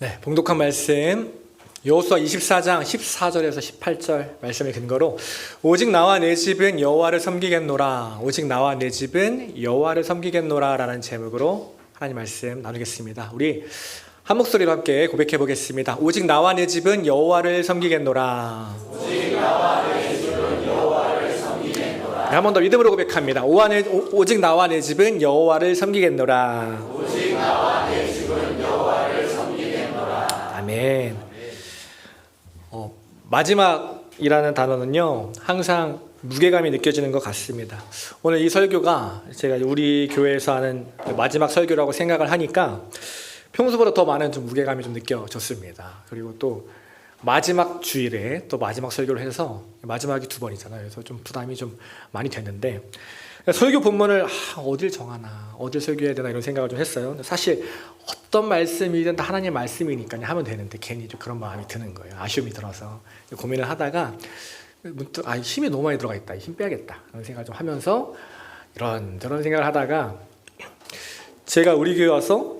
네, 봉독한 말씀 여호수아 24장 14절에서 18절 말씀을 근거로 오직 나와 내 집은 여호와를 섬기겠노라, 오직 나와 내 집은 여호와를 섬기겠노라 라는 제목으로 하나님 말씀 나누겠습니다. 우리 한 목소리로 함께 고백해 보겠습니다. 오직 나와 내 집은 여호와를 섬기겠노라. 오직 나와 내 집은 여호와를 섬기겠노라. 네, 한 번 더 믿음으로 고백합니다. 오직 나와 내 집은 여호와를 섬기겠노라. 오직 나와 내 집은 여호와를 섬기겠노라. 아멘. 마지막이라는 단어는요, 항상 무게감이 느껴지는 것 같습니다. 오늘 이 설교가 제가 우리 교회에서 하는 마지막 설교라고 생각을 하니까 평소보다 더 많은 좀 무게감이 좀 느껴졌습니다. 그리고 또 마지막 주일에 또 마지막 설교를 해서 마지막이 두 번이잖아요. 그래서 좀 부담이 좀 많이 됐는데 설교 본문을 어딜 정하나, 어딜 설교해야 되나 이런 생각을 좀 했어요. 사실 어떤 말씀이든 다 하나님의 말씀이니까 하면 되는데 괜히 좀 그런 마음이 드는 거예요. 아쉬움이 들어서 고민을 하다가 문득 힘이 너무 많이 들어가 있다, 힘 빼야겠다 이런 생각을 좀 하면서 이런저런 생각을 하다가 제가 우리 교회 와서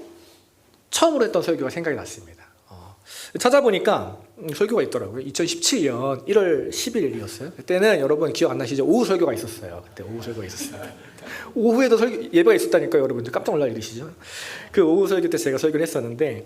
처음으로 했던 설교가 생각이 났습니다. 찾아보니까 설교가 있더라고요. 2017년 1월 10일이었어요. 그때는 여러분 기억 안 나시죠? 오후 설교가 있었어요. 그때 오후 설교가 있었어요. 오후에도 예배가 있었다니까요. 여러분들 깜짝 놀랄 일이시죠? 그 오후 설교 때 제가 설교를 했었는데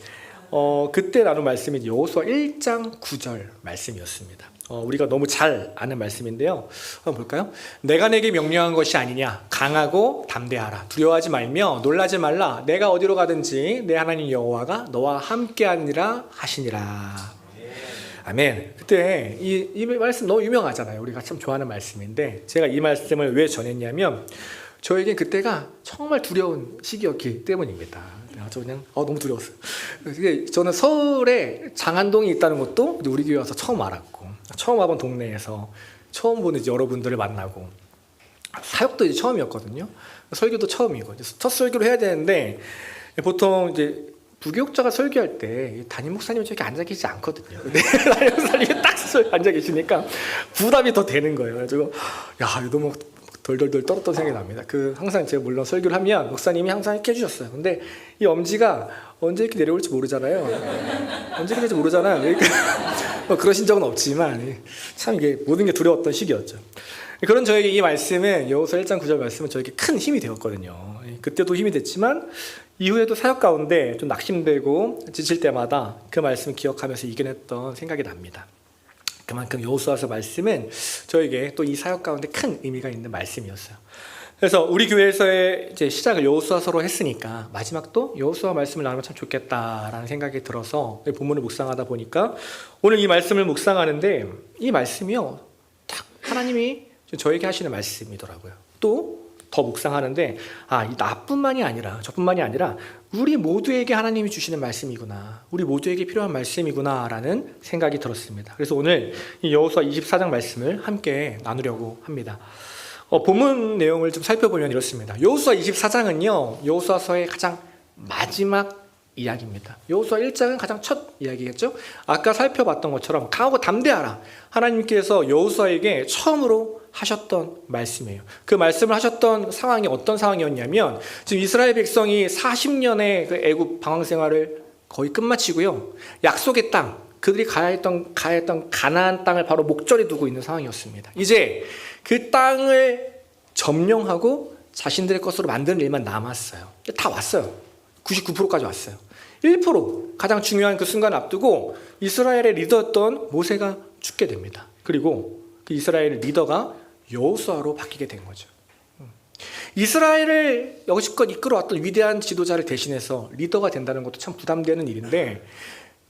그때 나눈 말씀이 여호수아 1장 9절 말씀이었습니다. 우리가 너무 잘 아는 말씀인데요. 한번 볼까요? 내가 내게 명령한 것이 아니냐, 강하고 담대하라, 두려워하지 말며 놀라지 말라, 내가 어디로 가든지 내 하나님 여호와가 너와 함께하니라 하시니라. 아멘. 그때 이 말씀 너무 유명하잖아요. 우리가 참 좋아하는 말씀인데 제가 이 말씀을 왜 전했냐면 저에겐 그때가 정말 두려운 시기였기 때문입니다. 저 그냥 너무 두려웠어요. 저는 서울에 장안동이 있다는 것도 우리 교회 와서 처음 알았고, 처음 와본 동네에서 처음 보는 이제 여러분들을 만나고, 사역도 이제 처음이었거든요. 설교도 처음이고, 첫 설교를 해야 되는데 보통 이제 부교육자가 설교할 때 담임 목사님은 저렇게 앉아 계시지 않거든요. 근데 담임 목사님이 딱 앉아 계시니까 부담이 더 되는 거예요. 그래가지고 이거 너무 덜덜덜 떨었던 생각이 납니다. 항상 제가 물론 설교를 하면 목사님이 항상 이렇게 해주셨어요. 근데 이 엄지가 언제 이렇게 내려올지 모르잖아요. 언제 이렇게 될지 모르잖아요. 그러니까 그러신 적은 없지만 참 이게 모든 게 두려웠던 시기였죠. 그런 저에게 이 말씀은 여호수아 1장 9절 말씀은 저에게 큰 힘이 되었거든요. 그때도 힘이 됐지만 이후에도 사역 가운데 좀 낙심되고 지칠 때마다 그 말씀을 기억하면서 이겨냈던 생각이 납니다. 그만큼 여호수아서 말씀은 저에게 또 이 사역 가운데 큰 의미가 있는 말씀이었어요. 그래서 우리 교회에서의 이제 시작을 여호수아서로 했으니까 마지막도 여호수아 말씀을 나누면 참 좋겠다라는 생각이 들어서 본문을 묵상하다 보니까 오늘 이 말씀을 묵상하는데 이 말씀이요, 딱 하나님이 저에게 하시는 말씀이더라고요. 또 더 묵상하는데 이 나뿐만이 아니라 저뿐만이 아니라 우리 모두에게 하나님이 주시는 말씀이구나, 우리 모두에게 필요한 말씀이구나 라는 생각이 들었습니다. 그래서 오늘 이 여호수아 24장 말씀을 함께 나누려고 합니다. 본문 내용을 좀 살펴보면 이렇습니다. 여호수아 24장은요 여호수아서의 가장 마지막 이야기입니다. 여호수아 1장은 가장 첫 이야기겠죠. 아까 살펴봤던 것처럼 강하고 담대하라, 하나님께서 여호수아에게 처음으로 하셨던 말씀이에요. 그 말씀을 하셨던 상황이 어떤 상황이었냐면 지금 이스라엘 백성이 40년의 그 애굽 방황 생활을 거의 끝마치고요, 약속의 땅, 그들이 가야 했던 가나안 땅을 바로 목전에 두고 있는 상황이었습니다. 이제 그 땅을 점령하고 자신들의 것으로 만드는 일만 남았어요. 다 왔어요. 99%까지 왔어요. 1% 가장 중요한 그 순간을 앞두고 이스라엘의 리더였던 모세가 죽게 됩니다. 그리고 그 이스라엘 리더가 여호수아로 바뀌게 된 거죠. 이스라엘을 여지껏 이끌어왔던 위대한 지도자를 대신해서 리더가 된다는 것도 참 부담되는 일인데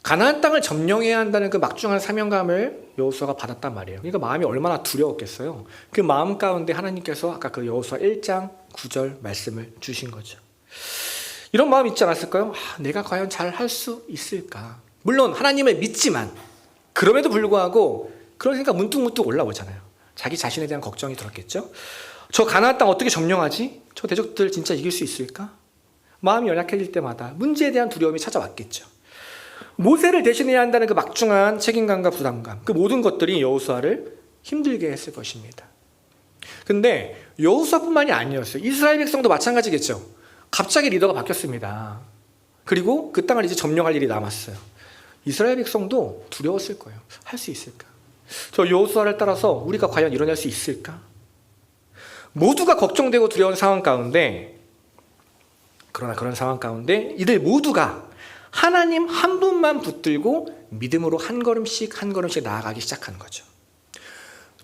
가나안 땅을 점령해야 한다는 그 막중한 사명감을 여호수아가 받았단 말이에요. 그러니까 마음이 얼마나 두려웠겠어요. 그 마음 가운데 하나님께서 아까 그 여호수아 1장 9절 말씀을 주신 거죠. 이런 마음 있지 않았을까요? 내가 과연 잘 할 수 있을까? 물론 하나님을 믿지만 그럼에도 불구하고 그런 생각 문득문득 올라오잖아요. 자기 자신에 대한 걱정이 들었겠죠. 저 가나안 땅 어떻게 점령하지? 저 대적들 진짜 이길 수 있을까? 마음이 연약해질 때마다 문제에 대한 두려움이 찾아왔겠죠. 모세를 대신해야 한다는 그 막중한 책임감과 부담감, 그 모든 것들이 여호수아를 힘들게 했을 것입니다. 근데 여호수아뿐만이 아니었어요. 이스라엘 백성도 마찬가지겠죠. 갑자기 리더가 바뀌었습니다. 그리고 그 땅을 이제 점령할 일이 남았어요. 이스라엘 백성도 두려웠을 거예요. 할 수 있을까? 저 여호수아를 따라서 우리가 과연 일어날 수 있을까? 모두가 걱정되고 두려운 상황 가운데, 그러나 그런 상황 가운데 이들 모두가 하나님 한 분만 붙들고 믿음으로 한 걸음씩 한 걸음씩 나아가기 시작한 거죠.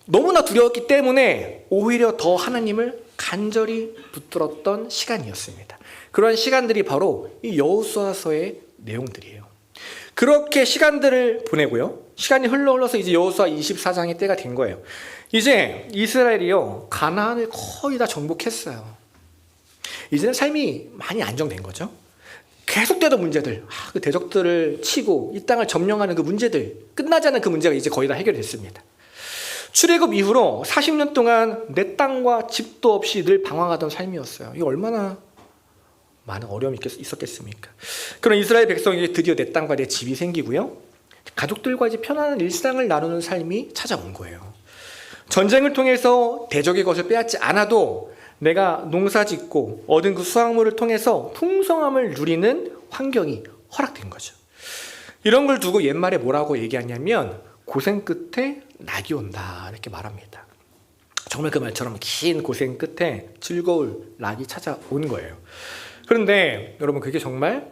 너무나 두려웠기 때문에 오히려 더 하나님을 간절히 붙들었던 시간이었습니다. 그런 시간들이 바로 이 여호수아서의 내용들이에요. 그렇게 시간들을 보내고요. 시간이 흘러서 이제 여호수아 24장의 때가 된 거예요. 이제 이스라엘이요, 가나안을 거의 다 정복했어요. 이제는 삶이 많이 안정된 거죠. 계속되던 문제들, 그 대적들을 치고 이 땅을 점령하는 그 문제들, 끝나지 않은 그 문제가 이제 거의 다 해결됐습니다. 출애굽 이후로 40년 동안 내 땅과 집도 없이 늘 방황하던 삶이었어요. 이거 얼마나 많은 어려움이 있었겠습니까? 그런 이스라엘 백성에게 드디어 내 땅과 내 집이 생기고요. 가족들과 이제 편안한 일상을 나누는 삶이 찾아온 거예요. 전쟁을 통해서 대적의 것을 빼앗지 않아도 내가 농사 짓고 얻은 그 수확물을 통해서 풍성함을 누리는 환경이 허락된 거죠. 이런 걸 두고 옛말에 뭐라고 얘기하냐면 고생 끝에 낙이 온다 이렇게 말합니다. 정말 그 말처럼 긴 고생 끝에 즐거울 낙이 찾아온 거예요. 그런데 여러분, 그게 정말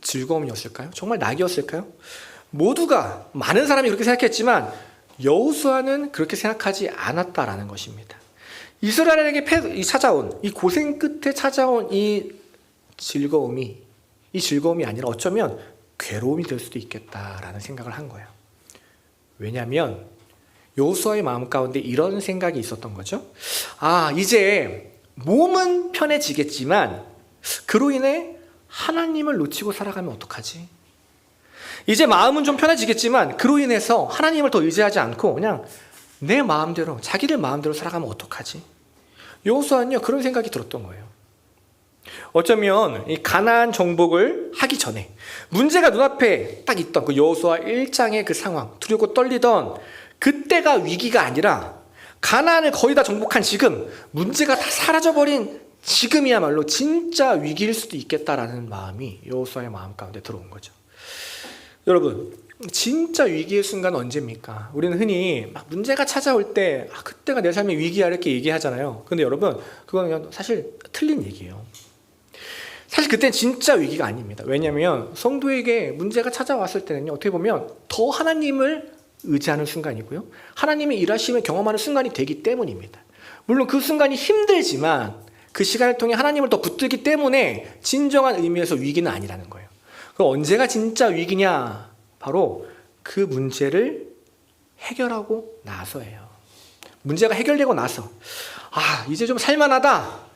즐거움이었을까요? 정말 낙이었을까요? 모두가, 많은 사람이 그렇게 생각했지만 여호수아는 그렇게 생각하지 않았다라는 것입니다. 이스라엘에게 찾아온 이 고생 끝에 찾아온 이 즐거움이 아니라 어쩌면 괴로움이 될 수도 있겠다라는 생각을 한 거예요. 왜냐하면 여호수아의 마음 가운데 이런 생각이 있었던 거죠. 이제 몸은 편해지겠지만 그로 인해 하나님을 놓치고 살아가면 어떡하지? 이제 마음은 좀 편해지겠지만 그로 인해서 하나님을 더 의지하지 않고 그냥 내 마음대로, 자기들 마음대로 살아가면 어떡하지? 여호수아는요, 그런 생각이 들었던 거예요. 어쩌면 이 가나안 정복을 하기 전에 문제가 눈앞에 딱 있던 그 여호수아 1장의 그 상황, 두렵고 떨리던 그때가 위기가 아니라 가나안을 거의 다 정복한 지금, 문제가 다 사라져버린 지금이야말로 진짜 위기일 수도 있겠다라는 마음이 여호수아의 마음 가운데 들어온 거죠. 여러분, 진짜 위기의 순간은 언제입니까? 우리는 흔히 막 문제가 찾아올 때 그때가 내 삶의 위기야 이렇게 얘기하잖아요. 근데 여러분, 그건 사실 틀린 얘기예요. 사실 그때는 진짜 위기가 아닙니다. 왜냐하면 성도에게 문제가 찾아왔을 때는요, 어떻게 보면 더 하나님을 의지하는 순간이고요, 하나님의 일하심을 경험하는 순간이 되기 때문입니다. 물론 그 순간이 힘들지만 그 시간을 통해 하나님을 더 붙들기 때문에 진정한 의미에서 위기는 아니라는 거예요. 그럼 언제가 진짜 위기냐? 바로 그 문제를 해결하고 나서예요. 문제가 해결되고 나서 이제 좀 살만하다,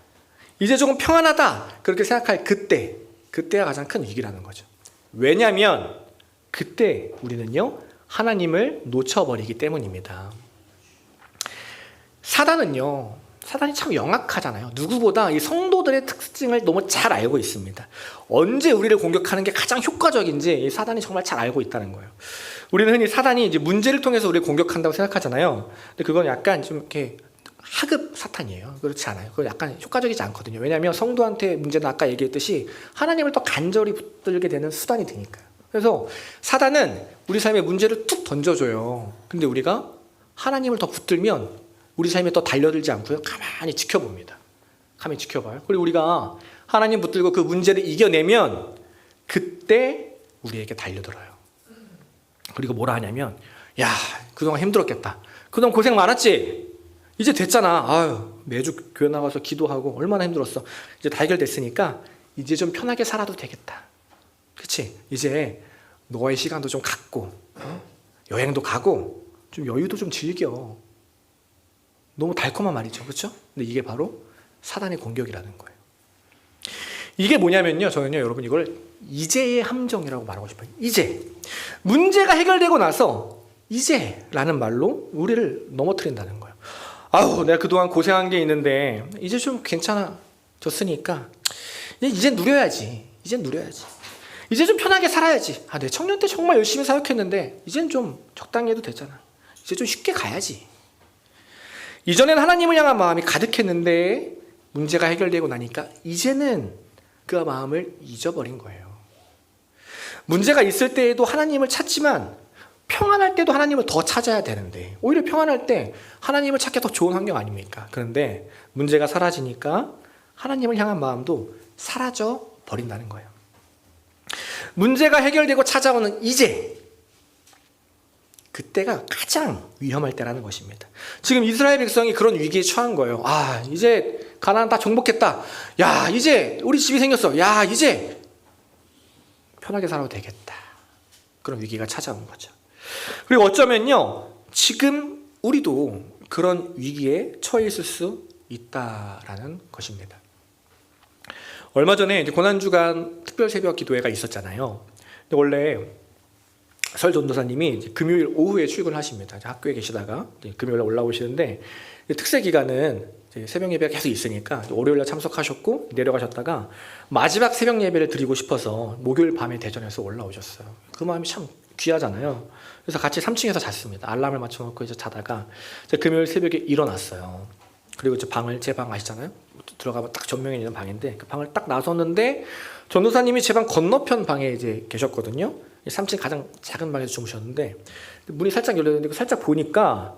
이제 조금 평안하다 그렇게 생각할 그때가 가장 큰 위기라는 거죠. 왜냐하면 그때 우리는요, 하나님을 놓쳐버리기 때문입니다. 사단이 참 영악하잖아요. 누구보다 이 성도들의 특징을 너무 잘 알고 있습니다. 언제 우리를 공격하는 게 가장 효과적인지 이 사단이 정말 잘 알고 있다는 거예요. 우리는 흔히 사단이 이제 문제를 통해서 우리를 공격한다고 생각하잖아요. 근데 그건 약간 좀 이렇게 하급 사탄이에요. 그렇지 않아요. 그건 약간 효과적이지 않거든요. 왜냐하면 성도한테 문제는 아까 얘기했듯이 하나님을 더 간절히 붙들게 되는 수단이 되니까요. 그래서 사단은 우리 삶에 문제를 툭 던져줘요. 근데 우리가 하나님을 더 붙들면 우리 삶에 더 달려들지 않고요, 가만히 지켜봅니다. 가만히 지켜봐요. 그리고 우리가 하나님 붙들고 그 문제를 이겨내면 그때 우리에게 달려들어요. 그리고 뭐라 하냐면, 야, 그동안 힘들었겠다. 그동안 고생 많았지? 이제 됐잖아. 매주 교회 나가서 기도하고 얼마나 힘들었어. 이제 다 해결됐으니까 이제 좀 편하게 살아도 되겠다. 그치? 이제 너의 시간도 좀 갖고 여행도 가고 좀 여유도 좀 즐겨. 너무 달콤한 말이죠. 그렇죠? 근데 이게 바로 사단의 공격이라는 거예요. 이게 뭐냐면요, 저는요, 여러분, 이걸 이제의 함정이라고 말하고 싶어요. 이제 문제가 해결되고 나서 이제라는 말로 우리를 넘어뜨린다는 거예요. 내가 그동안 고생한 게 있는데 이제 좀 괜찮아졌으니까 이제 누려야지. 이제 좀 편하게 살아야지. 내 청년 때 정말 열심히 사역했는데 이젠 좀 적당히 해도 되잖아. 이제 좀 쉽게 가야지. 이전에는 하나님을 향한 마음이 가득했는데 문제가 해결되고 나니까 이제는 그 마음을 잊어버린 거예요. 문제가 있을 때에도 하나님을 찾지만 평안할 때도 하나님을 더 찾아야 되는데 오히려 평안할 때 하나님을 찾기 더 좋은 환경 아닙니까? 그런데 문제가 사라지니까 하나님을 향한 마음도 사라져 버린다는 거예요. 문제가 해결되고 찾아오는 이제, 그때가 가장 위험할 때라는 것입니다. 지금 이스라엘 백성이 그런 위기에 처한 거예요. 아, 이제 가나안 다 정복했다. 야, 이제 우리 집이 생겼어. 야, 이제 편하게 살아도 되겠다. 그런 위기가 찾아온 거죠. 그리고 어쩌면요, 지금 우리도 그런 위기에 처해 있을 수 있다라는 것입니다. 얼마 전에 이제 고난주간 특별 새벽 기도회가 있었잖아요. 근데 원래 설 전도사님이 금요일 오후에 출근하십니다. 학교에 계시다가 금요일에 올라오시는데 특세 기간은 새벽 예배가 계속 있으니까 월요일날 참석하셨고 내려가셨다가 마지막 새벽 예배를 드리고 싶어서 목요일 밤에 대전에서 올라오셨어요. 그 마음이 참 귀하잖아요. 그래서 같이 3층에서 잤습니다. 알람을 맞춰놓고 이제 자다가 금요일 새벽에 일어났어요. 그리고 제 방 아시잖아요. 들어가면 딱 전면에 있는 방인데 그 방을 딱 나섰는데 전도사님이 제 방 건너편 방에 이제 계셨거든요. 3층 가장 작은 방에서 주무셨는데 문이 살짝 열렸는데 살짝 보니까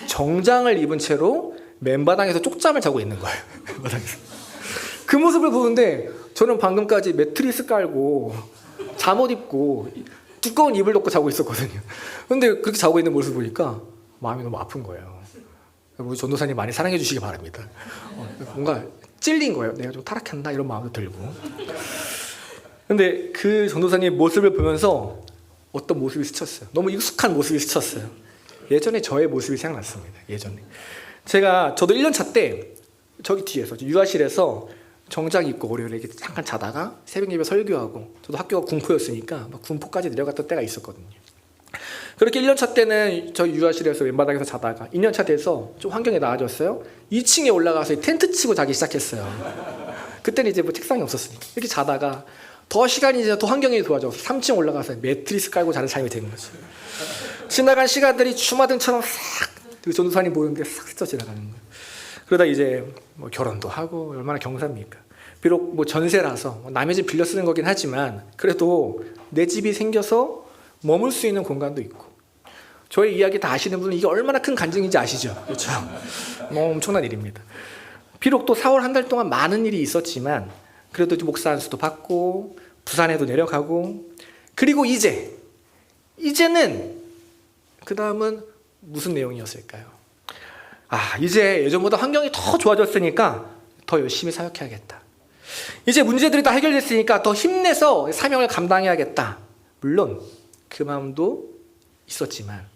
정장을 입은 채로 맨바닥에서 쪽잠을 자고 있는 거예요. 맨바닥에서. 그 모습을 보는데 저는 방금까지 매트리스 깔고 잠옷 입고 두꺼운 이불 덮고 자고 있었거든요. 근데 그렇게 자고 있는 모습을 보니까 마음이 너무 아픈 거예요. 우리 전도사님 많이 사랑해 주시기 바랍니다. 뭔가 찔린 거예요. 내가 좀 타락했나 이런 마음도 들고. 근데 그 전도사님 모습을 보면서 어떤 모습이 스쳤어요. 너무 익숙한 모습이 스쳤어요. 예전에 저의 모습이 생각났습니다. 예전에 저도 1년차 때 저기 뒤에서 유아실에서 정장 입고 월요일에 이렇게 잠깐 자다가 새벽 예배 설교하고, 저도 학교가 군포였으니까 막 군포까지 내려갔던 때가 있었거든요. 그렇게 1년차 때는 저희 유아실에서 맨바닥에서 자다가 2년차 돼서 좀 환경이 나아졌어요. 2층에 올라가서 텐트 치고 자기 시작했어요. 그때는 이제 뭐 책상이 없었으니까 이렇게 자다가 더 시간이 이제 더 환경이 좋아져서 3층 올라가서 매트리스 깔고 자는 삶이 되는 거죠. 지나간 시간들이 주마등처럼 싹 전도사님 보이는데 싹 스쳐 지나가는 거예요. 그러다 이제 뭐 결혼도 하고, 얼마나 경사입니까? 비록 뭐 전세라서 남의 집 빌려 쓰는 거긴 하지만 그래도 내 집이 생겨서 머물 수 있는 공간도 있고, 저의 이야기 다 아시는 분은 이게 얼마나 큰 간증인지 아시죠? 그렇죠? 뭐 엄청난 일입니다. 비록 또 4월 한 달 동안 많은 일이 있었지만 그래도 목사 안수도 받고 부산에도 내려가고, 그리고 이제는 그 다음은 무슨 내용이었을까요? 이제 예전보다 환경이 더 좋아졌으니까 더 열심히 사역해야겠다. 이제 문제들이 다 해결됐으니까 더 힘내서 사명을 감당해야겠다. 물론 그 마음도 있었지만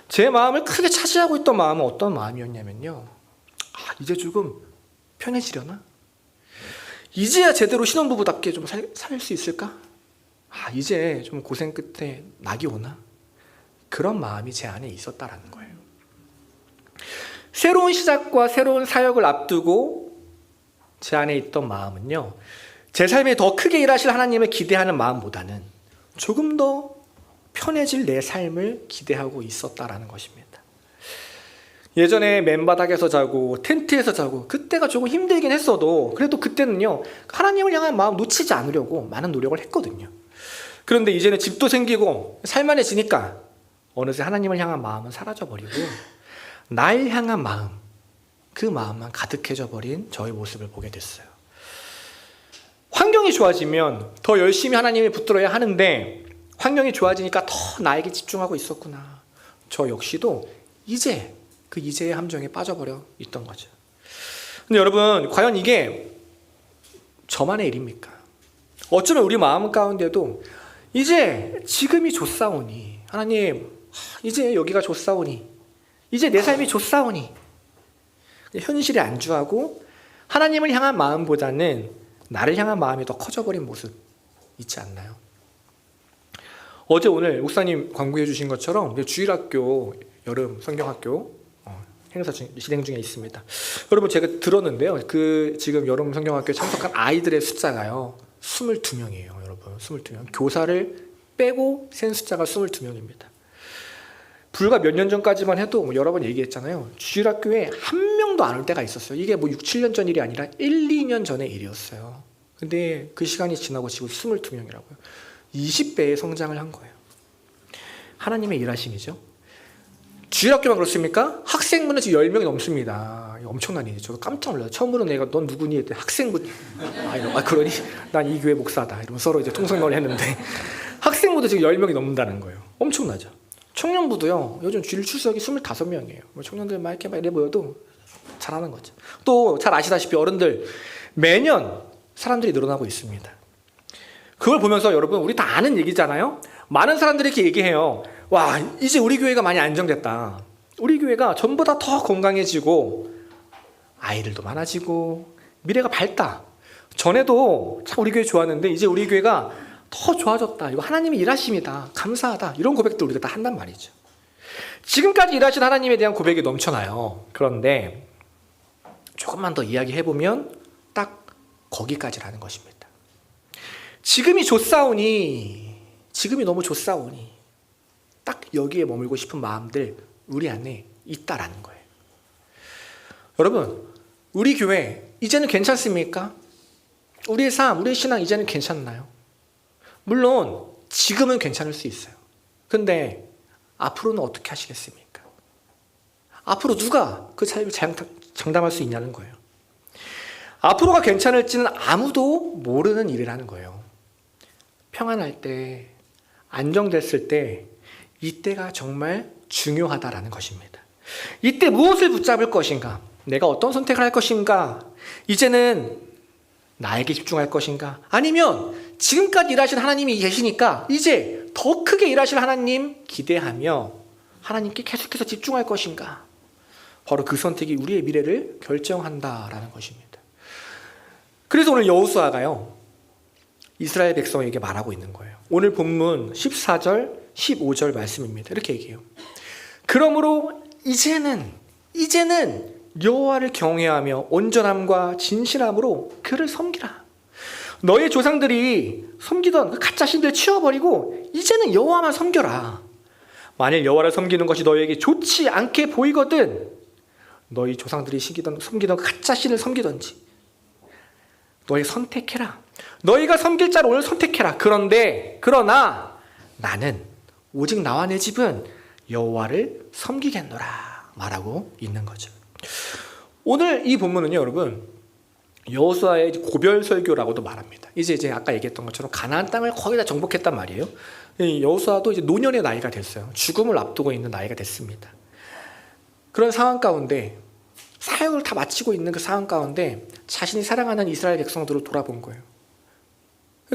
제 마음을 크게 차지하고 있던 마음은 어떤 마음이었냐면요, 이제 조금 편해지려나? 이제야 제대로 신혼부부답게 좀 살 수 있을까? 이제 좀 고생 끝에 낙이 오나? 그런 마음이 제 안에 있었다라는 거예요. 새로운 시작과 새로운 사역을 앞두고 제 안에 있던 마음은요, 제 삶에 더 크게 일하실 하나님을 기대하는 마음보다는 조금 더 편해질 내 삶을 기대하고 있었다라는 것입니다. 예전에 맨바닥에서 자고 텐트에서 자고 그때가 조금 힘들긴 했어도 그래도 그때는요, 하나님을 향한 마음 놓치지 않으려고 많은 노력을 했거든요. 그런데 이제는 집도 생기고 살만해지니까 어느새 하나님을 향한 마음은 사라져버리고 날 향한 마음, 그 마음만 가득해져 버린 저의 모습을 보게 됐어요. 환경이 좋아지면 더 열심히 하나님을 붙들어야 하는데 환경이 좋아지니까 더 나에게 집중하고 있었구나. 저 역시도 이제의 함정에 빠져버려 있던 거죠. 근데 여러분, 과연 이게 저만의 일입니까? 어쩌면 우리 마음 가운데도 이제 지금이 좋사오니, 하나님 이제 여기가 좋사오니, 이제 내 삶이 좋사오니, 현실에 안주하고 하나님을 향한 마음보다는 나를 향한 마음이 더 커져버린 모습 있지 않나요? 어제 오늘 목사님 광고해 주신 것처럼 주일학교 여름 성경학교 행사 진행 중에 있습니다. 여러분, 제가 들었는데요, 지금 여름 성경학교에 참석한 아이들의 숫자가요 22명이에요. 여러분, 22명. 교사를 빼고 센 숫자가 22명입니다. 불과 몇 년 전까지만 해도 여러 번 얘기했잖아요. 주일학교에 한 명도 안 올 때가 있었어요. 이게 6, 7년 전 일이 아니라 1, 2년 전의 일이었어요. 근데 그 시간이 지나고 지금 22명이라고요. 20배의 성장을 한 거예요. 하나님의 일하심이죠. 주일학교만 그렇습니까? 학생부는 지금 10명이 넘습니다. 엄청난 일이죠. 저도 깜짝 놀라요. 처음으로 내가 넌 누구니? 했더니 학생부. 그러니 난 이 교회 목사다. 이러면 서로 이제 통성놀이 했는데 학생부도 지금 10명이 넘는다는 거예요. 엄청나죠. 청년부도요. 요즘 주일 출석이 25명이에요. 청년들 막 이렇게 이래 보여도 잘하는 거죠. 또 잘 아시다시피 어른들 매년 사람들이 늘어나고 있습니다. 그걸 보면서 여러분 우리 다 아는 얘기잖아요. 많은 사람들이 이렇게 얘기해요. 와, 이제 우리 교회가 많이 안정됐다. 우리 교회가 전보다 더 건강해지고 아이들도 많아지고 미래가 밝다. 전에도 참 우리 교회 좋았는데 이제 우리 교회가 더 좋아졌다. 이거 하나님의 일하심이다. 감사하다. 이런 고백도 우리가 다 한단 말이죠. 지금까지 일하신 하나님에 대한 고백이 넘쳐나요. 그런데 조금만 더 이야기해보면 딱 거기까지라는 것입니다. 지금이 좋사오니, 지금이 너무 좋사오니 딱 여기에 머물고 싶은 마음들 우리 안에 있다라는 거예요. 여러분, 우리 교회 이제는 괜찮습니까? 우리의 삶, 우리의 신앙 이제는 괜찮나요? 물론 지금은 괜찮을 수 있어요. 근데 앞으로는 어떻게 하시겠습니까? 앞으로 누가 그 삶을 장담할 수 있냐는 거예요. 앞으로가 괜찮을지는 아무도 모르는 일이라는 거예요. 평안할 때, 안정됐을 때 이때가 정말 중요하다라는 것입니다. 이때 무엇을 붙잡을 것인가? 내가 어떤 선택을 할 것인가? 이제는 나에게 집중할 것인가? 아니면 지금까지 일하신 하나님이 계시니까 이제 더 크게 일하실 하나님 기대하며 하나님께 계속해서 집중할 것인가? 바로 그 선택이 우리의 미래를 결정한다라는 것입니다. 그래서 오늘 여호수아가요, 이스라엘 백성에게 말하고 있는 거예요. 오늘 본문 14절, 15절 말씀입니다. 이렇게 얘기해요. 그러므로 이제는 여호와를 경외하며 온전함과 진실함으로 그를 섬기라. 너의 조상들이 섬기던 그 가짜 신들 치워버리고 이제는 여호와만 섬겨라. 만일 여호와를 섬기는 것이 너에게 좋지 않게 보이거든 너희 조상들이 섬기던 가짜 신을 섬기던지 너희 선택해라. 너희가 섬길 자를 오늘 선택해라. 그러나 나는 오직 나와 내 집은 여호와를 섬기겠노라 말하고 있는 거죠. 오늘 이 본문은요, 여러분, 여호수아의 고별 설교라고도 말합니다. 이제 아까 얘기했던 것처럼 가나안 땅을 거의 다 정복했단 말이에요. 여호수아도 이제 노년의 나이가 됐어요. 죽음을 앞두고 있는 나이가 됐습니다. 그런 상황 가운데 사역을 다 마치고 있는 그 상황 가운데 자신이 사랑하는 이스라엘 백성들을 돌아본 거예요.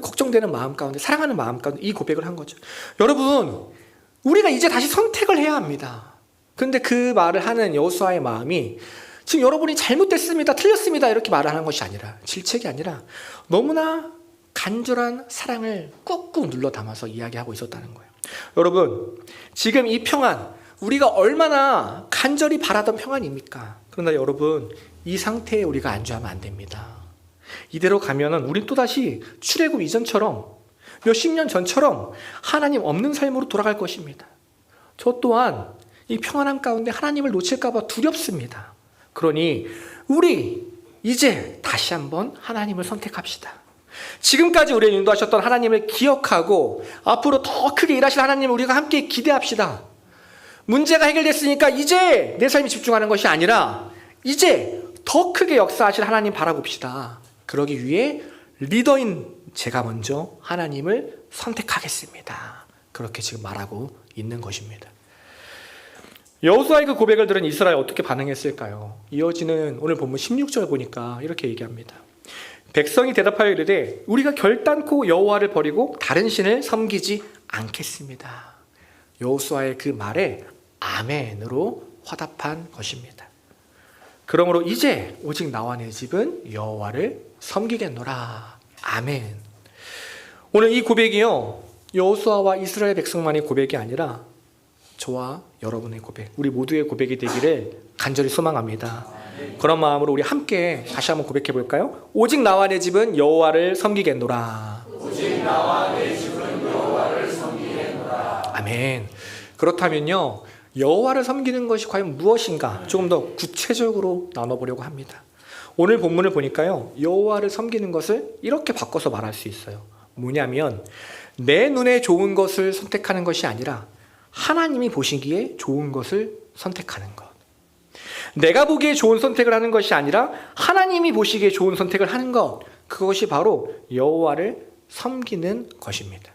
걱정되는 마음 가운데, 사랑하는 마음 가운데 이 고백을 한 거죠. 여러분, 우리가 이제 다시 선택을 해야 합니다. 그런데 그 말을 하는 여호수아의 마음이 지금 여러분이 잘못됐습니다, 틀렸습니다 이렇게 말을 하는 것이 아니라, 질책이 아니라 너무나 간절한 사랑을 꾹꾹 눌러 담아서 이야기하고 있었다는 거예요. 여러분, 지금 이 평안, 우리가 얼마나 간절히 바라던 평안입니까? 그러나 여러분, 이 상태에 우리가 안주하면 안 됩니다. 이대로 가면은 우린 또다시 출애굽 이전처럼 몇십 년 전처럼 하나님 없는 삶으로 돌아갈 것입니다. 저 또한 이 평안함 가운데 하나님을 놓칠까 봐 두렵습니다. 그러니 우리 이제 다시 한번 하나님을 선택합시다. 지금까지 우리를 인도하셨던 하나님을 기억하고 앞으로 더 크게 일하실 하나님을 우리가 함께 기대합시다. 문제가 해결됐으니까 이제 내 삶에 집중하는 것이 아니라 이제 더 크게 역사하실 하나님 바라봅시다. 그러기 위해 리더인 제가 먼저 하나님을 선택하겠습니다. 그렇게 지금 말하고 있는 것입니다. 여호수아의 그 고백을 들은 이스라엘 어떻게 반응했을까요? 이어지는 오늘 본문 16절 보니까 이렇게 얘기합니다. 백성이 대답하여 이르되 우리가 결단코 여호와를 버리고 다른 신을 섬기지 않겠습니다. 여호수아의 그 말에 아멘으로 화답한 것입니다. 그러므로 이제 오직 나와 내 집은 여호와를 섬기겠노라. 아멘. 오늘 이 고백이요, 여호수아와 이스라엘 백성만의 고백이 아니라 저와 여러분의 고백, 우리 모두의 고백이 되기를 간절히 소망합니다. 그런 마음으로 우리 함께 다시 한번 고백해 볼까요? 오직 나와 내 집은 여호와를 섬기겠노라. 오직 나와 내 집은 여호와를 섬기겠노라. 아멘. 그렇다면요, 여호와를 섬기는 것이 과연 무엇인가 조금 더 구체적으로 나눠보려고 합니다. 오늘 본문을 보니까요, 여호와를 섬기는 것을 이렇게 바꿔서 말할 수 있어요. 뭐냐면 내 눈에 좋은 것을 선택하는 것이 아니라 하나님이 보시기에 좋은 것을 선택하는 것. 내가 보기에 좋은 선택을 하는 것이 아니라 하나님이 보시기에 좋은 선택을 하는 것. 그것이 바로 여호와를 섬기는 것입니다.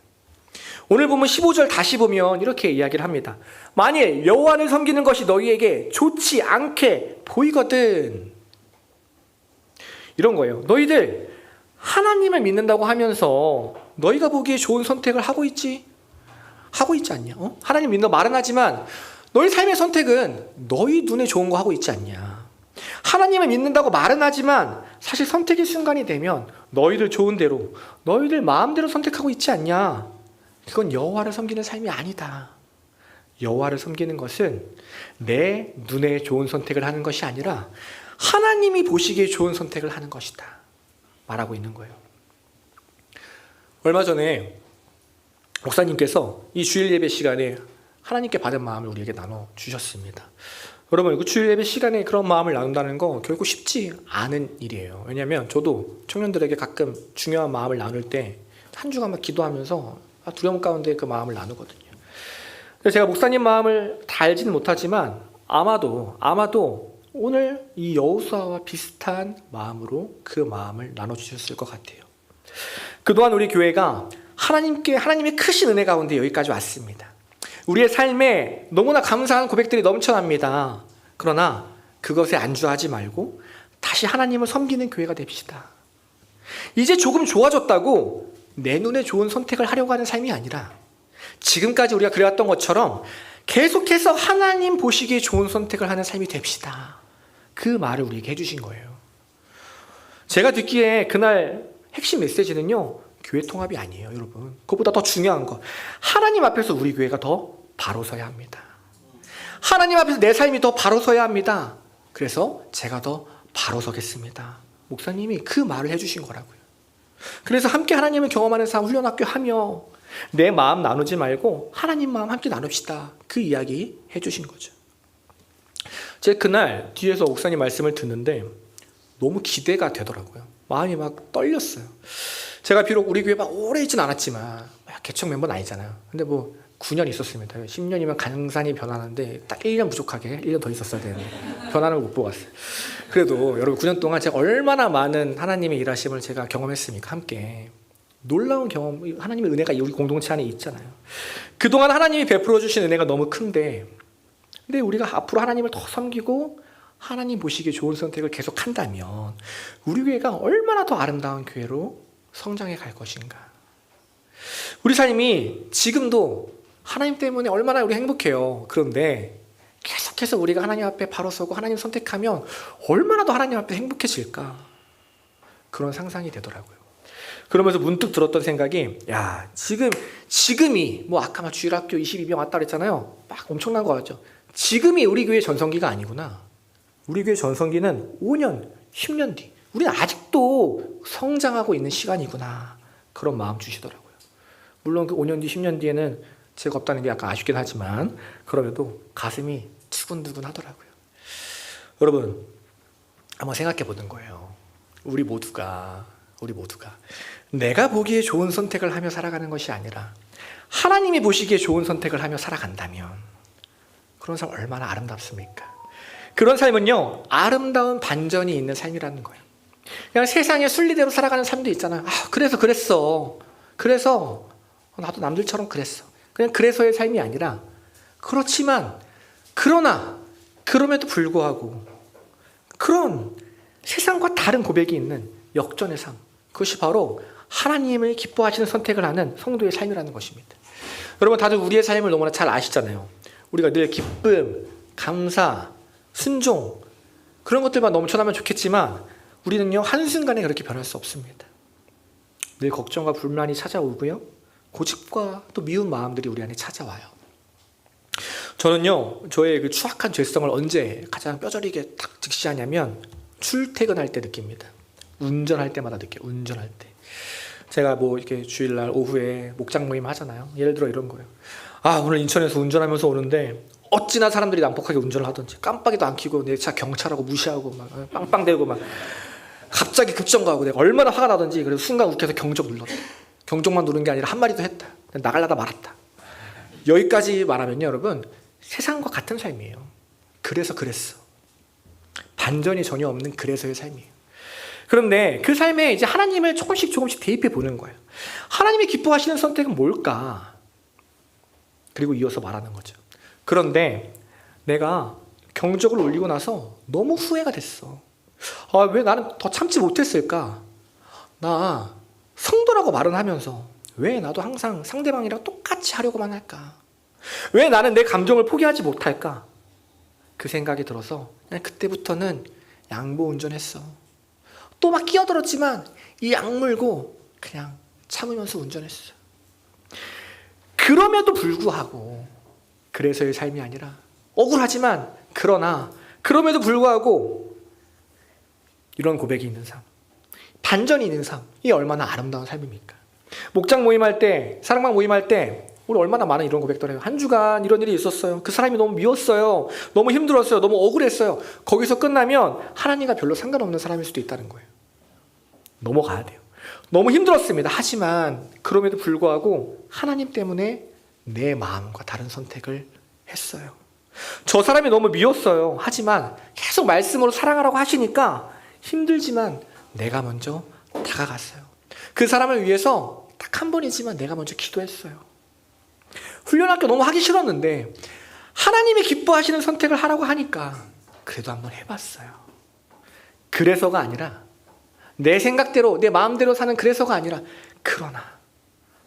오늘 보면 15절 다시 보면 이렇게 이야기를 합니다. 만일 여호와를 섬기는 것이 너희에게 좋지 않게 보이거든. 이런 거예요. 너희들 하나님을 믿는다고 하면서 너희가 보기에 좋은 선택을 하고 있지 않냐? 하나님 믿는 말은 하지만 너희 삶의 선택은 너희 눈에 좋은 거 하고 있지 않냐? 하나님을 믿는다고 말은 하지만 사실 선택의 순간이 되면 너희들 좋은 대로, 너희들 마음대로 선택하고 있지 않냐? 그건 여호와를 섬기는 삶이 아니다. 여호와를 섬기는 것은 내 눈에 좋은 선택을 하는 것이 아니라 하나님이 보시기에 좋은 선택을 하는 것이다 말하고 있는 거예요. 얼마 전에 목사님께서 이 주일 예배 시간에 하나님께 받은 마음을 우리에게 나눠주셨습니다. 여러분, 그 주일 예배 시간에 그런 마음을 나눈다는 거 결코 쉽지 않은 일이에요. 왜냐하면 저도 청년들에게 가끔 중요한 마음을 나눌 때 한 주간만 기도하면서 두려움 가운데 그 마음을 나누거든요. 제가 목사님 마음을 다 알지는 못하지만 아마도 오늘 이 여호수아와 비슷한 마음으로 그 마음을 나눠주셨을 것 같아요. 그동안 우리 교회가 하나님의 크신 은혜 가운데 여기까지 왔습니다. 우리의 삶에 너무나 감사한 고백들이 넘쳐납니다. 그러나 그것에 안주하지 말고 다시 하나님을 섬기는 교회가 됩시다. 이제 조금 좋아졌다고 내 눈에 좋은 선택을 하려고 하는 삶이 아니라 지금까지 우리가 그래왔던 것처럼 계속해서 하나님 보시기에 좋은 선택을 하는 삶이 됩시다. 그 말을 우리에게 해주신 거예요. 제가 듣기에 그날 핵심 메시지는요, 교회 통합이 아니에요, 여러분. 그것보다 더 중요한 거, 하나님 앞에서 우리 교회가 더 바로 서야 합니다. 하나님 앞에서 내 삶이 더 바로 서야 합니다. 그래서 제가 더 바로 서겠습니다. 목사님이 그 말을 해주신 거라고요. 그래서 함께 하나님을 경험하는 삶 훈련학교 하며 내 마음 나누지 말고 하나님 마음 함께 나눕시다. 그 이야기 해주신 거죠. 제가 그날 뒤에서 목사님 말씀을 듣는데 너무 기대가 되더라고요. 마음이 막 떨렸어요. 제가 비록 우리 교회 막 오래 있진 않았지만 개척 멤버는 아니잖아요. 근데 9년 있었습니다. 10년이면 강산이 변하는데 딱 1년 부족하게 1년 더 있었어야 되는데 변화를 못 보고 왔어요. 그래도 여러분 9년 동안 제가 얼마나 많은 하나님의 일하심을 제가 경험했습니까? 함께 놀라운 경험, 하나님의 은혜가 우리 공동체 안에 있잖아요. 그동안 하나님이 베풀어 주신 은혜가 너무 큰데, 근데 우리가 앞으로 하나님을 더 섬기고 하나님 보시기에 좋은 선택을 계속 한다면 우리 교회가 얼마나 더 아름다운 교회로 성장해 갈 것인가. 우리 삶이 지금도 하나님 때문에 얼마나 우리 행복해요. 그런데 계속해서 우리가 하나님 앞에 바로 서고 하나님 선택하면 얼마나 더 하나님 앞에 행복해질까. 그런 상상이 되더라고요. 그러면서 문득 들었던 생각이, 지금이 아까 주일학교 22명 왔다 그랬잖아요. 막 엄청난 거 같죠. 지금이 우리 교회 전성기가 아니구나. 우리 교회 전성기는 5년, 10년 뒤. 우리는 아직도 성장하고 있는 시간이구나. 그런 마음 주시더라고요. 물론 그 5년 뒤, 10년 뒤에는 제가 없다는 게 약간 아쉽긴 하지만 그럼에도 가슴이 두근두근 하더라고요. 여러분, 한번 생각해 보는 거예요. 우리 모두가 내가 보기에 좋은 선택을 하며 살아가는 것이 아니라 하나님이 보시기에 좋은 선택을 하며 살아간다면 그런 삶 얼마나 아름답습니까? 그런 삶은요, 아름다운 반전이 있는 삶이라는 거예요. 그냥 세상의 순리대로 살아가는 삶도 있잖아요. 그래서 나도 남들처럼 그랬어. 그냥 그래서의 삶이 아니라, 그럼에도 불구하고 그런 세상과 다른 고백이 있는 역전의 삶, 그것이 바로 하나님을 기뻐하시는 선택을 하는 성도의 삶이라는 것입니다. 여러분, 다들 우리의 삶을 너무나 잘 아시잖아요. 우리가 늘 기쁨, 감사, 순종, 그런 것들만 넘쳐나면 좋겠지만 우리는요, 한순간에 그렇게 변할 수 없습니다. 늘 걱정과 불만이 찾아오고요, 고집과 또 미운 마음들이 우리 안에 찾아와요. 저는요, 저의 그 추악한 죄성을 언제 가장 뼈저리게 딱 직시하냐면 출퇴근할 때 느낍니다. 운전할 때마다 느껴요. 운전할 때. 제가 이렇게 주일날 오후에 목장 모임 하잖아요. 예를 들어 이런 거예요. 오늘 인천에서 운전하면서 오는데 어찌나 사람들이 난폭하게 운전을 하던지 깜빡이도 안 켜고 내 차 경찰하고 무시하고 막 빵빵대고 막 갑자기 급정거하고 내가 얼마나 화가 나던지. 그래서 순간 욱해서 경적 눌렀대. 경종만 누른 게 아니라 한 마리도 했다. 나가려다 말았다. 여기까지 말하면요, 여러분, 세상과 같은 삶이에요. 그래서 그랬어. 반전이 전혀 없는 그래서의 삶이에요. 그런데 그 삶에 이제 하나님을 조금씩 대입해 보는 거예요. 하나님이 기뻐하시는 선택은 뭘까? 그리고 이어서 말하는 거죠. 그런데 내가 경적을 울리고 나서 너무 후회가 됐어. 왜 나는 더 참지 못했을까? 나 성도라고 말은 하면서 왜 나도 항상 상대방이랑 똑같이 하려고만 할까? 왜 나는 내 감정을 포기하지 못할까? 그 생각이 들어서 그냥 그때부터는 양보 운전했어. 또 막 끼어들었지만 이 악물고 그냥 참으면서 운전했어. 그럼에도 불구하고 그래서의 삶이 아니라 억울하지만 그러나 그럼에도 불구하고 이런 고백이 있는 삶, 반전이 있는 삶, 이 얼마나 아름다운 삶입니까? 목장 모임할 때, 사랑방 모임할 때 우리 얼마나 많은 이런 고백들 해요. 한 주간 이런 일이 있었어요. 그 사람이 너무 미웠어요. 너무 힘들었어요. 너무 억울했어요. 거기서 끝나면 하나님과 별로 상관없는 사람일 수도 있다는 거예요. 넘어가야 돼요. 너무 힘들었습니다. 하지만 그럼에도 불구하고 하나님 때문에 내 마음과 다른 선택을 했어요. 저 사람이 너무 미웠어요. 하지만 계속 말씀으로 사랑하라고 하시니까 힘들지만 내가 먼저 다가갔어요. 그 사람을 위해서 딱 한 번이지만 내가 먼저 기도했어요. 훈련학교 너무 하기 싫었는데 하나님이 기뻐하시는 선택을 하라고 하니까 그래도 한번 해봤어요. 그래서가 아니라 내 생각대로 내 마음대로 사는 그래서가 아니라 그러나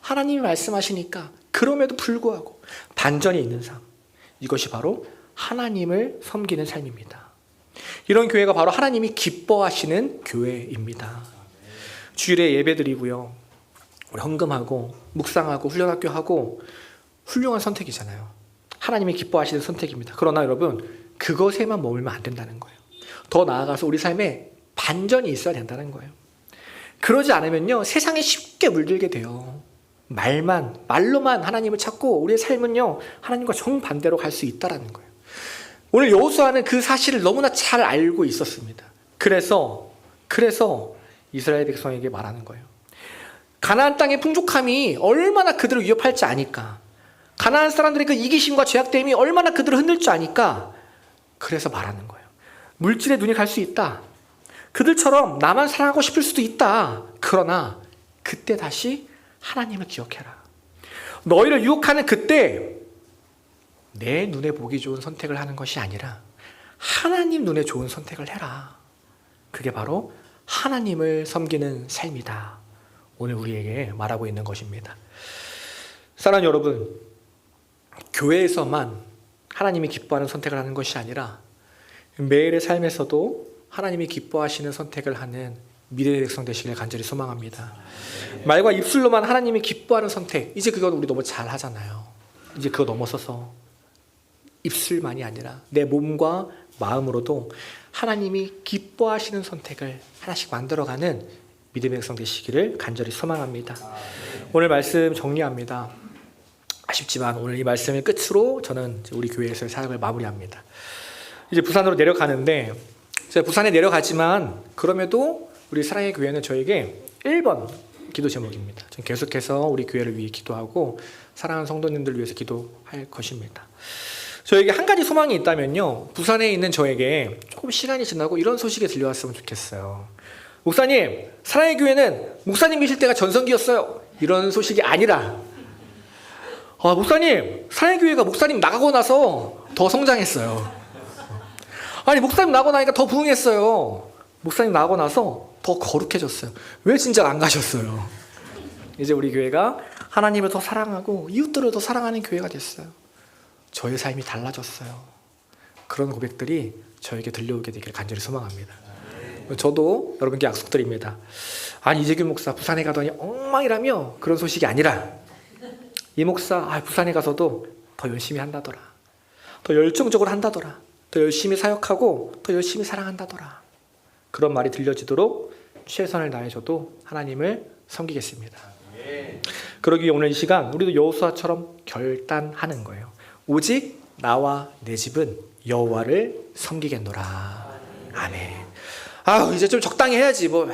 하나님이 말씀하시니까 그럼에도 불구하고 반전이 있는 삶, 이것이 바로 하나님을 섬기는 삶입니다. 이런 교회가 바로 하나님이 기뻐하시는 교회입니다. 주일에 예배드리고요, 우리 헌금하고 묵상하고 훈련학교 하고 훌륭한 선택이잖아요. 하나님이 기뻐하시는 선택입니다. 그러나 여러분, 그것에만 머물면 안 된다는 거예요. 더 나아가서 우리 삶에 반전이 있어야 된다는 거예요. 그러지 않으면요, 세상에 쉽게 물들게 돼요. 말로만 하나님을 찾고 우리의 삶은요, 하나님과 정반대로 갈 수 있다는 거예요. 오늘 여호수아는 그 사실을 너무나 잘 알고 있었습니다. 그래서 이스라엘 백성에게 말하는 거예요. 가나안 땅의 풍족함이 얼마나 그들을 위협할지 아니까, 가나안 사람들의 그 이기심과 죄악됨이 얼마나 그들을 흔들 줄 아니까, 그래서 말하는 거예요. 물질에 눈이 갈 수 있다. 그들처럼 나만 사랑하고 싶을 수도 있다. 그러나 그때 다시 하나님을 기억해라. 너희를 유혹하는 그때 내 눈에 보기 좋은 선택을 하는 것이 아니라 하나님 눈에 좋은 선택을 해라. 그게 바로 하나님을 섬기는 삶이다. 오늘 우리에게 말하고 있는 것입니다. 사랑하는 여러분, 교회에서만 하나님이 기뻐하는 선택을 하는 것이 아니라 매일의 삶에서도 하나님이 기뻐하시는 선택을 하는 미래의 백성 되시길 간절히 소망합니다. 말과 입술로만 하나님이 기뻐하는 선택, 이제 그건 우리 너무 잘 하잖아요. 이제 그거 넘어서서 입술만이 아니라 내 몸과 마음으로도 하나님이 기뻐하시는 선택을 하나씩 만들어가는 믿음의 백성 되시기를 간절히 소망합니다. 오늘 말씀 정리합니다. 아쉽지만 오늘 이 말씀의 끝으로 저는 우리 교회에서의 사역을 마무리합니다. 이제 부산으로 내려가는데, 제가 부산에 내려가지만 그럼에도 우리 사랑의 교회는 저에게 1번 기도 제목입니다. 전 계속해서 우리 교회를 위해 기도하고 사랑하는 성도님들 위해서 기도할 것입니다. 저에게 한 가지 소망이 있다면요, 부산에 있는 저에게 조금 시간이 지나고 이런 소식이 들려왔으면 좋겠어요. 목사님, 사랑의 교회는 목사님 계실 때가 전성기였어요. 이런 소식이 아니라, 목사님, 사랑의 교회가 목사님 나가고 나서 더 성장했어요. 아니, 목사님 나가고 나니까 더 부흥했어요. 목사님 나가고 나서 더 거룩해졌어요. 왜 진작 안 가셨어요? 이제 우리 교회가 하나님을 더 사랑하고 이웃들을 더 사랑하는 교회가 됐어요. 저의 삶이 달라졌어요. 그런 고백들이 저에게 들려오게 되길 간절히 소망합니다. 저도 여러분께 약속드립니다. 아니, 이재규 목사 부산에 가더니 엉망이라며, 그런 소식이 아니라 이 목사 부산에 가서도 더 열심히 한다더라, 더 열정적으로 한다더라, 더 열심히 사역하고 더 열심히 사랑한다더라, 그런 말이 들려지도록 최선을 다해 저도 하나님을 섬기겠습니다. 그러기 위해 오늘 이 시간 우리도 여호수아처럼 결단하는 거예요. 오직 나와 내 집은 여호와를 섬기겠노라. 아멘. 이제 좀 적당히 해야지, 뭐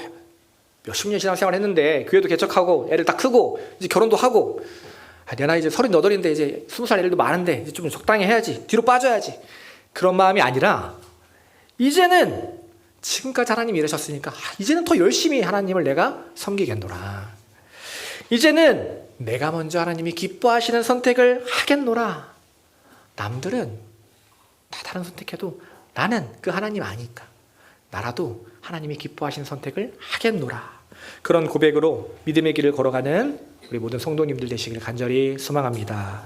몇십 년 신앙생활 했는데 교회도 개척하고 애를 다 크고 이제 결혼도 하고 내가 이제 38인데 이제 20살 애들도 많은데 이제 좀 적당히 해야지, 뒤로 빠져야지, 그런 마음이 아니라 이제는 지금까지 하나님이 이러셨으니까 이제는 더 열심히 하나님을 내가 섬기겠노라. 이제는 내가 먼저 하나님이 기뻐하시는 선택을 하겠노라. 남들은 다 다른 선택해도 나는 그 하나님 아니까 나라도 하나님이 기뻐하시는 선택을 하겠노라. 그런 고백으로 믿음의 길을 걸어가는 우리 모든 성도님들 되시기를 간절히 소망합니다.